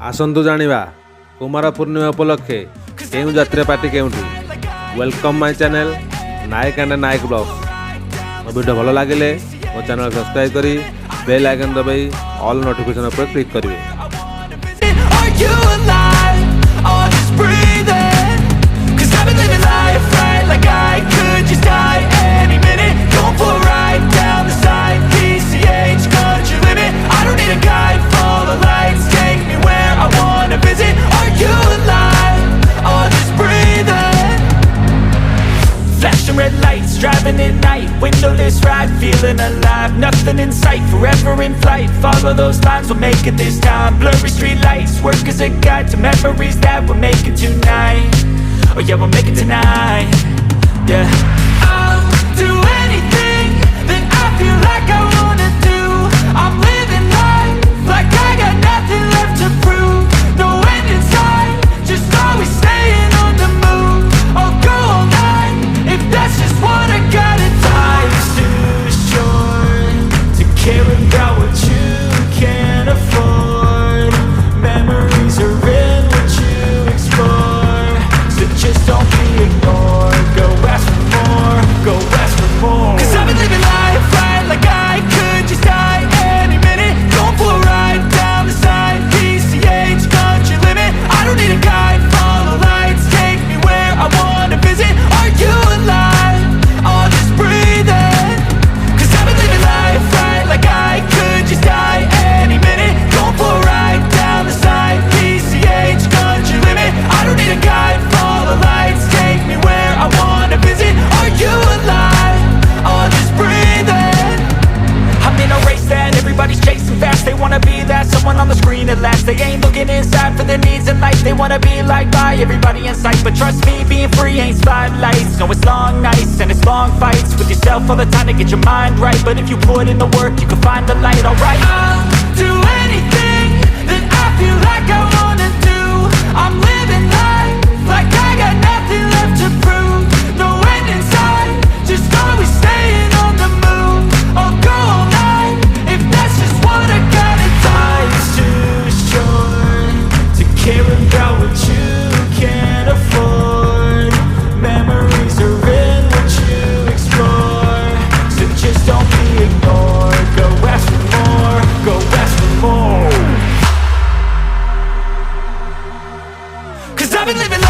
आसतु जानिबा कुमार पूर्णिमा उपलक्षे केउ जात्रा पार्टी केउठी। Welcome my channel Nayak and Nayak vlog. मो वीडियो भल लगे मो चैनल सब्सक्राइब करी बेल आइकन दबाई ऑल नोटिफिकेशन पर क्लिक करिवे। Red lights, driving at night, windowless ride, feeling alive, nothing in sight, forever in flight, follow those lines, we'll make it this time, blurry street lights, work as a guide to memories that we're making tonight, oh yeah, we'll make it tonight, yeah. I'll do anything that I feel like I wanna do, I'm living life like I got nothing left to prove, no end in sight, just always staying on the move, I'll go all night, if that's just what I gotta do. Life's too short to care about what you can't afford, memories are in what you explore, so just don't be ignored, go ask for more, go ask for more, 'cause I've been living life right like I could just die any minute, going for a ride down the side, PCH, country limit, I don't need a guide, follow lights, take me where I wanna visit, are you alive, or just breathing, 'cause I've been living life right like I could just die any minute, going for a ride down the side, PCH, country limit, I don't need a guide, follow lights, take me where I wanna visit, are you alive, or just breathing, I'm in a race that everybody's chasing fast, they wanna be that someone on the screen at last, they ain't looking inside for their needs in life, they wanna be liked by everybody in sight, but trust me, being free ain't spotlights, no it's long nights and it's long fights with yourself all the time to get your mind right, but if you put in the work you can find the light, alright. I'll do anything that I feel like I wanna do, I'm living life like I got nothing left to prove, no end in sight, just always staying on the move, I'll go all night, if that's just what I gotta do. Life's too short to care about what you can't afford, memories are in what you explore, so just don't be ignored, go ask for more, go ask for more, 'cause I've been living